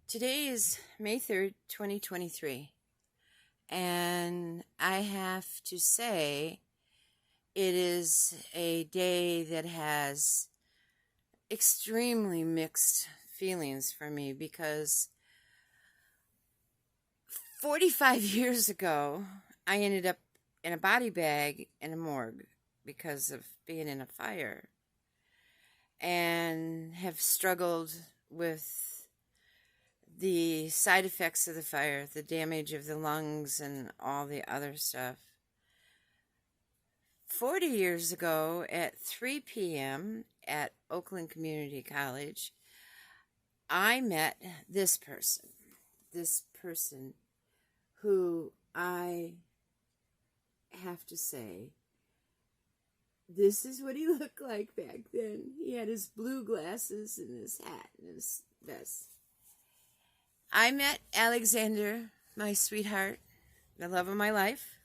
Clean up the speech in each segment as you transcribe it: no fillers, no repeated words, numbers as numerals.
Today is May 3rd, 2023, and I have to say it is a day that has extremely mixed feelings for me because 45 years ago, I ended up in a body bag in a morgue because of being in a fire and have struggled with the side effects of the fire, the damage of the lungs and all the other stuff. 40 years ago at 3 p.m. at Oakland Community College, I met this person who I have to say, this is what he looked like back then. He had his blue glasses and his hat and his vest. I met Alexander, my sweetheart, the love of my life.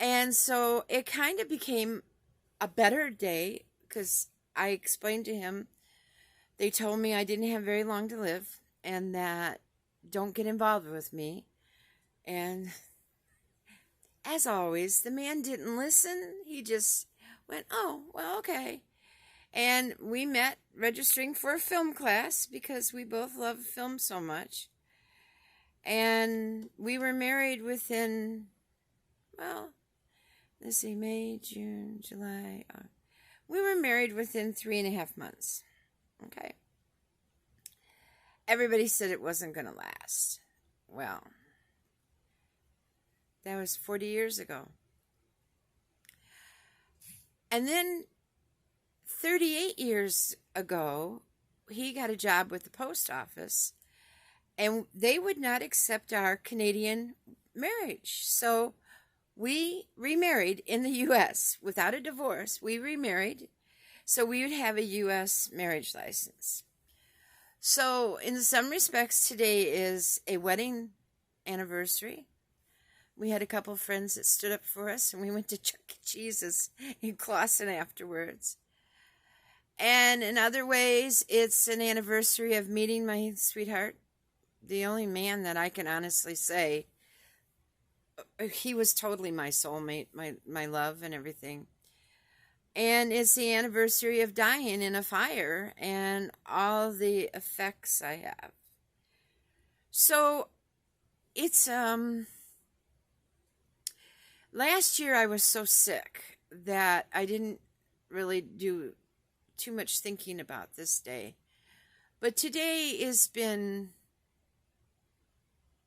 And so it kind of became a better day because I explained to him, they told me I didn't have very long to live and that don't get involved with me. And as always, the man didn't listen. He just went, oh, well, okay. And we met registering for a film class because we both love film so much. And we were married within, well, let's see, May, June, July. We were married within 3.5 months. Okay. Everybody said it wasn't going to last. Well, that was 40 years ago. And then 38 years ago, he got a job with the post office, and they would not accept our Canadian marriage. So we remarried in the U.S. without a divorce. We remarried, so we would have a U.S. marriage license. So in some respects, today is a wedding anniversary. We had a couple of friends that stood up for us, and we went to Chuck E. Cheese's in Clausen afterwards. And in other ways, it's an anniversary of meeting my sweetheart, the only man that I can honestly say, he was totally my soulmate, my love and everything. And it's the anniversary of dying in a fire and all the effects I have. So it's, last year I was so sick that I didn't really do too much thinking about this day. But today has been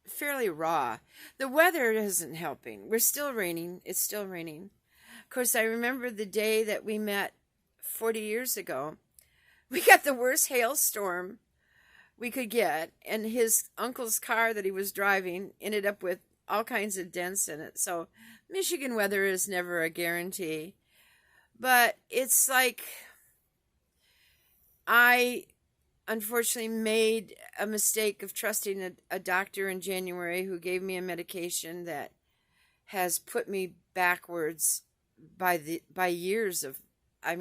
fairly raw. The weather isn't helping. We're still raining. It's still raining. Of course, I remember the day that we met 40 years ago. We got the worst hailstorm we could get, and his uncle's car that he was driving ended up with all kinds of dents in it. So Michigan weather is never a guarantee. But it's like I unfortunately made a mistake of trusting a doctor in January who gave me a medication that has put me backwards by years of, I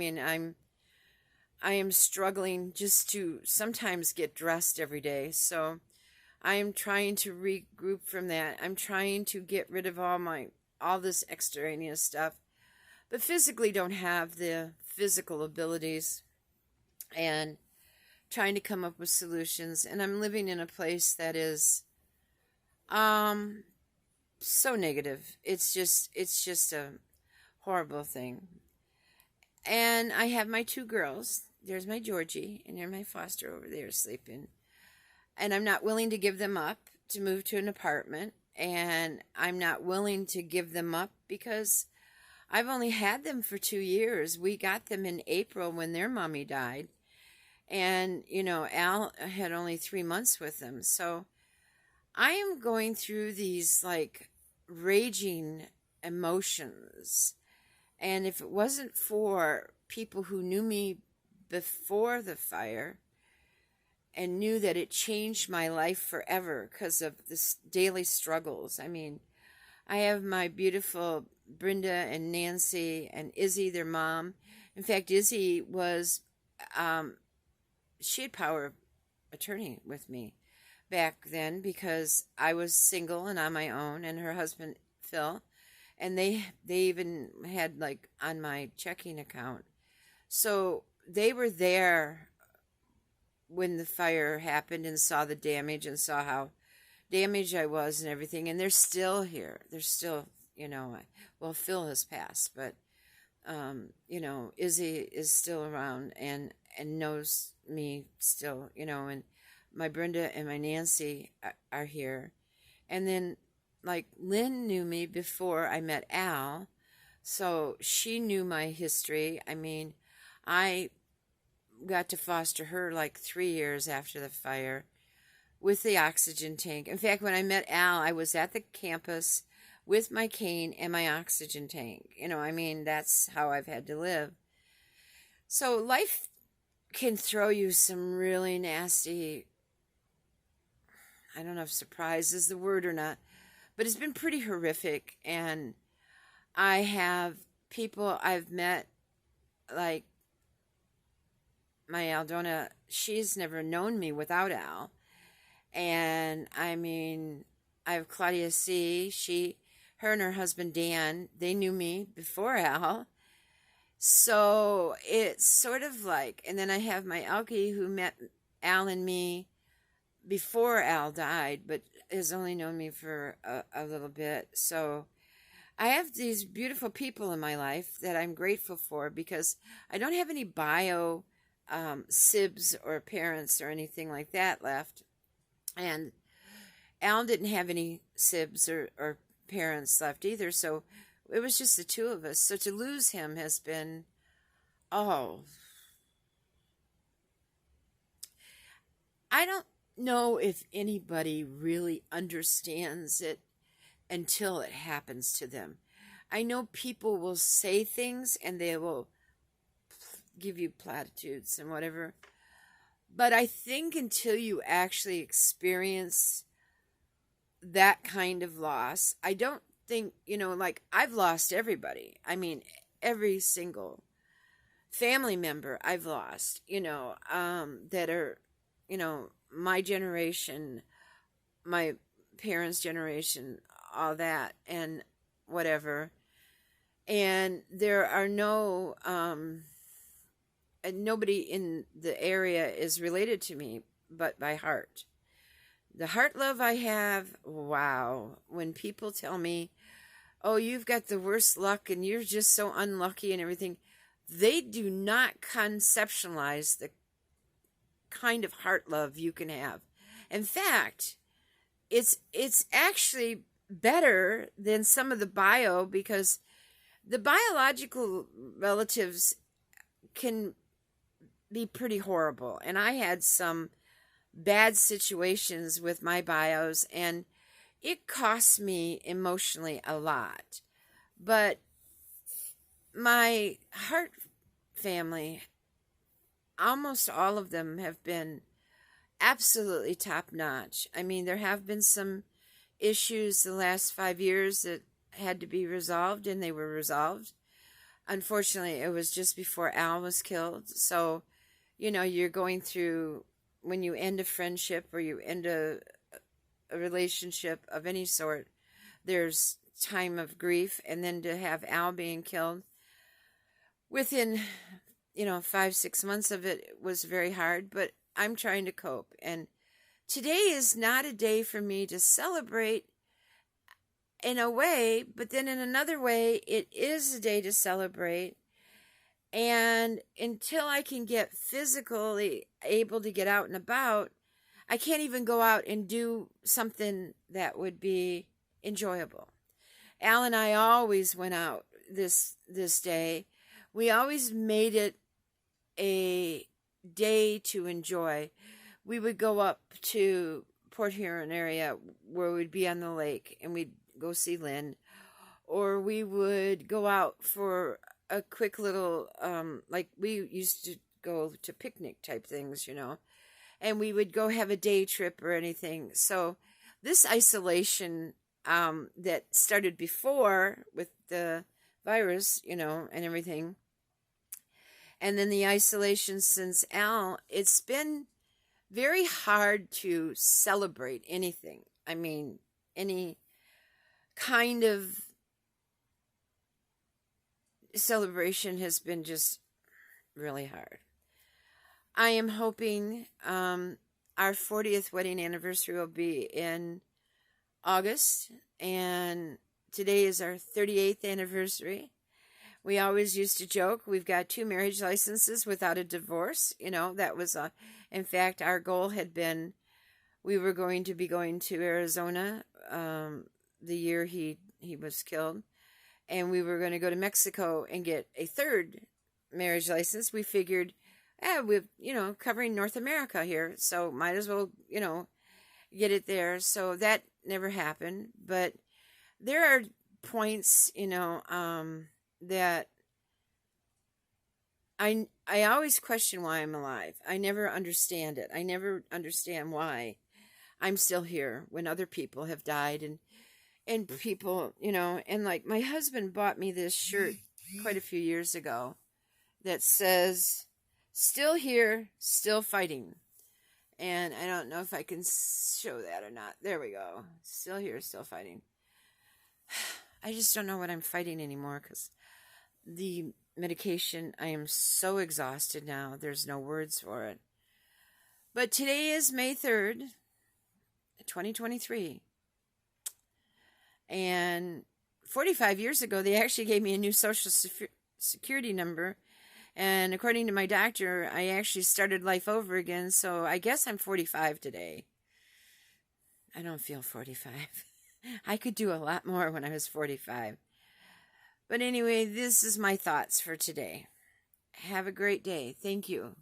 am struggling just to sometimes get dressed every day. So I am trying to regroup from that. I'm trying to get rid of all this extraneous stuff, but physically don't have the physical abilities, and trying to come up with solutions. And I'm living in a place that is so negative. It's just a horrible thing. And I have my 2 girls. There's my Georgie, and there's my Foster over there sleeping. And I'm not willing to give them up to move to an apartment. And I'm not willing to give them up because I've only had them for 2 years. We got them in April when their mommy died. And, Al had only 3 months with them. So I am going through these, raging emotions. And if it wasn't for people who knew me before the fire and knew that it changed my life forever because of this daily struggles. I have my beautiful Brenda and Nancy and Issy, their mom. In fact, Issy was, she had power of attorney with me. back then because I was single and on my own, and her husband Phil, and they even had like on my checking account. So they were there when the fire happened and saw the damage and saw how damaged I was and everything, and they're still here. They're still, well, Phil has passed, but Izzy is still around and knows me still, and my Brenda and my Nancy are here. And then, like, Lynn knew me before I met Al, so she knew my history. I mean, I got to foster her like 3 years after the fire with the oxygen tank. In fact, when I met Al, I was at the campus with my cane and my oxygen tank. That's how I've had to live. So life can throw you some really nasty, I don't know if surprise is the word or not, but it's been pretty horrific. And I have people I've met, like my Aldona, she's never known me without Al. And I have Claudia C, her and her husband Dan, they knew me before Al. So it's sort of like, and then I have my Elke who met Al and me before Al died, but has only known me for a little bit. So I have these beautiful people in my life that I'm grateful for, because I don't have any bio sibs or parents or anything like that left. And Al didn't have any sibs or parents left either, so it was just the two of us. So to lose him has been, I don't know if anybody really understands it until it happens to them. I know people will say things and they will give you platitudes and whatever, but I think until you actually experience that kind of loss, I don't think, like, I've lost everybody. Every single family member I've lost, that are, my generation, my parents' generation, all that, and whatever. And there are no, and nobody in the area is related to me but by heart. The heart love I have, wow. When people tell me, oh, you've got the worst luck and you're just so unlucky and everything, they do not conceptualize the kind of heart love you can have. In fact, it's actually better than some of the bio, because the biological relatives can be pretty horrible. And I had some bad situations with my bios, and it cost me emotionally a lot. But my heart family, almost all of them have been absolutely top notch. There have been some issues the last 5 years that had to be resolved, and they were resolved. Unfortunately, it was just before Al was killed. So, you're going through, when you end a friendship or you end a relationship of any sort, there's time of grief. And then to have Al being killed within, 5-6 months of it was very hard, but I'm trying to cope. And today is not a day for me to celebrate in a way, but then in another way, it is a day to celebrate. And until I can get physically able to get out and about, I can't even go out and do something that would be enjoyable. Al and I always went out this day. We always made it a day to enjoy. We would go up to Port Huron area where we'd be on the lake and we'd go see Lynn, or we would go out for a quick little, like we used to go to picnic type things, and we would go have a day trip or anything. So this isolation that started before with the virus, and everything, and then the isolation since Al, it's been very hard to celebrate anything. I mean, any kind of celebration has been just really hard. I am hoping our 40th wedding anniversary will be in August, and today is our 38th anniversary. We always used to joke, we've got 2 marriage licenses without a divorce. You know, that was, in fact, our goal had been, we were going to be going to Arizona the year he was killed, and we were going to go to Mexico and get a 3rd marriage license. We figured, we're, covering North America here, so might as well, get it there. So that never happened. But there are points, that I always question why I'm alive. I never understand it. I never understand why I'm still here when other people have died, and people, and like my husband bought me this shirt quite a few years ago that says, "Still here, still fighting." And I don't know if I can show that or not. There we go. Still here, still fighting. I just don't know what I'm fighting anymore, because the medication, I am so exhausted now. There's no words for it. But today is May 3rd, 2023. And 45 years ago, they actually gave me a new social security number. And according to my doctor, I actually started life over again. So I guess I'm 45 today. I don't feel 45. I could do a lot more when I was 45. But anyway, this is my thoughts for today. Have a great day. Thank you.